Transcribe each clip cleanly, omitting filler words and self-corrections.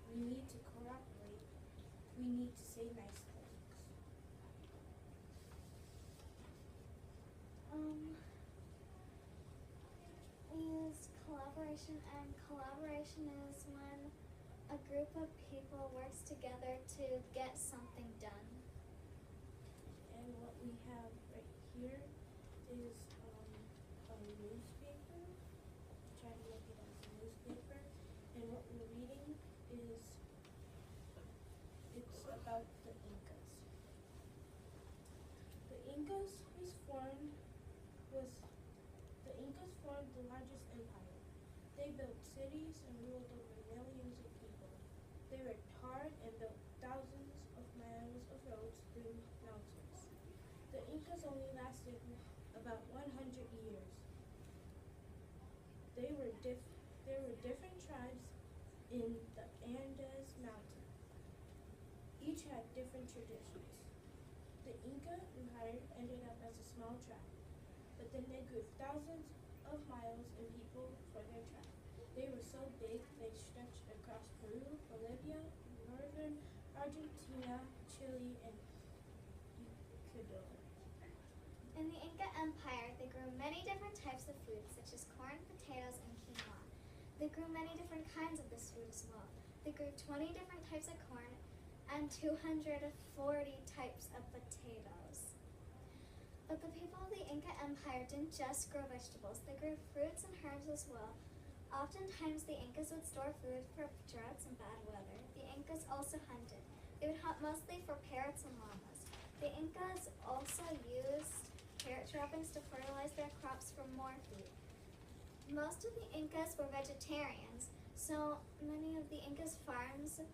We need to cooperate. We need to say nice things. We use collaboration, and collaboration is when a group of people works together to get something done. And what we have right here is a newspaper. Try to look it as a newspaper. And what we're reading is it's about the Incas. The Incas formed the largest empire. They built cities and ruled over millions of people. They worked hard and built thousands of miles of roads through mountains. The Incas only lasted about 100 years. There were different tribes in the Andes Mountain. Each had different traditions. The Inca Empire ended up as a small tribe, but then they grew thousands of miles and people for their tribe. They were so big they stretched across Peru, Bolivia, northern Argentina, Chile, and Ecuador. In the Inca Empire, they grew many different types of food, such as corn, potatoes, and quinoa. They grew many different kinds of this food as well. They grew 20 different types of corn and 240 types of potatoes. But the people of the Inca Empire didn't just grow vegetables, they grew fruits and herbs as well. Oftentimes the Incas would store food for droughts and bad weather. The Incas also hunted. They would hunt mostly for parrots and llamas. The Incas also used carrot droppings to fertilize their crops for more food. Most of the Incas were vegetarians, so many of the Incas' farms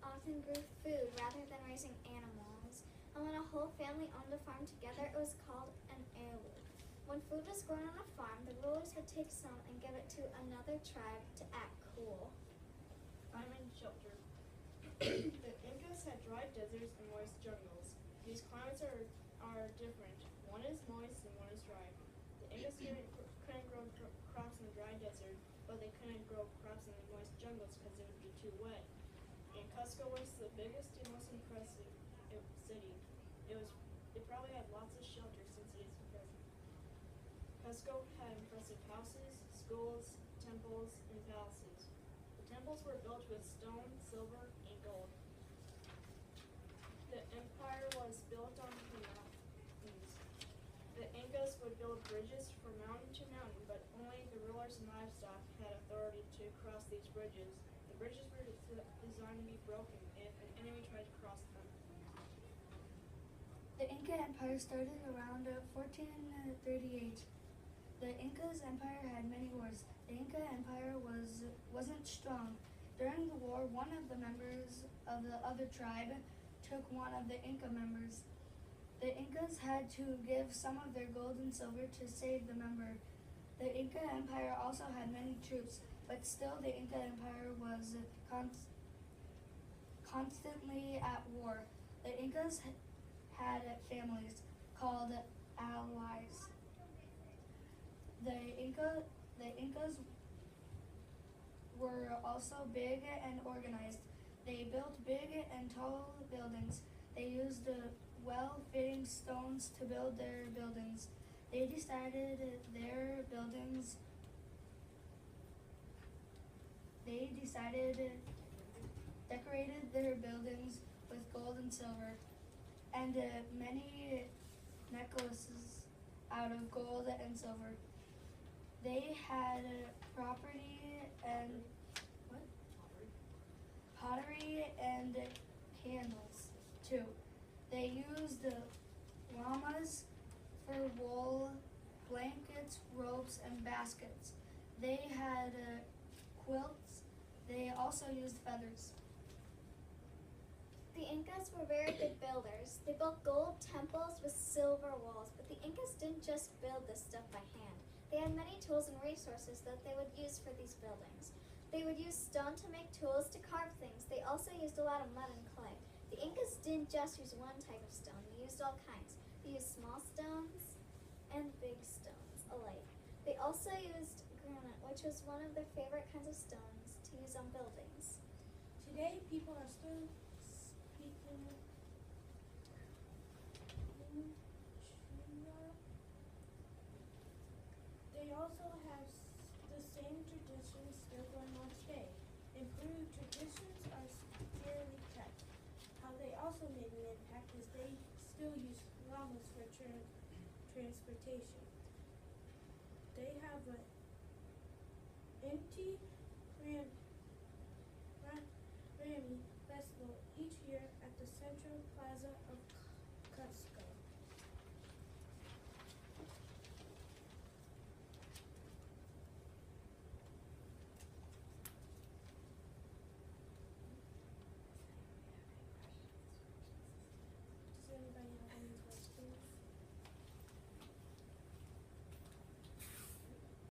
often grew food rather than raising animals. And when a whole family owned a farm together, it was called an heirloom. When food was grown on a farm, the rulers would take some and give it to another tribe to act cool. I'm in shelter. The Incas had dry deserts and moist jungles. These climates are different. One is moist and one is dry. The Incas couldn't grow crops in the dry desert, but they couldn't grow crops in the moist jungles because it would be too wet. And Cusco was the biggest and most impressive city. It probably had lots of shelter since it is present. Cusco had impressive houses, schools, temples, and palaces. The temples were built with stone, silver, and gold. The empire was built on the mountains. The Incas would build bridges from mountain to mountain, but only the rulers and livestock had authority to cross these bridges. The bridges were designed to be broken if an enemy tried to cross them. The Inca Empire started around 1438. The Inca's empire had many wars. The Inca Empire wasn't strong. During the war, one of the members of the other tribe took one of the Inca members. The Incas had to give some of their gold and silver to save the member. The Inca Empire also had many troops, but still the Inca Empire was constantly at war. The Incas had families called allies. The Incas were also big and organized. They built big and tall buildings. They used well-fitting stones to build their buildings. They decorated their buildings with gold and silver, and many necklaces out of gold and silver. They had pottery and candles too. They used llamas for wool, blankets, ropes, and baskets. They had quilts. They also used feathers. The Incas were very good builders. They built gold temples with silver walls, but the Incas didn't just build this stuff by hand. They had many tools and resources that they would use for these buildings. They would use stone to make tools to carve things. They also used a lot of mud and clay. The Incas didn't just use one type of stone. They used all kinds. They used small stones and big stones alike. They also used granite, which was one of their favorite kinds of stones to use on buildings. Today, people are still speaking Inca. They also have the same traditions still going on today. Improved traditions are severely kept. How they also made an impact is they still use llamas for transportation. They have an empty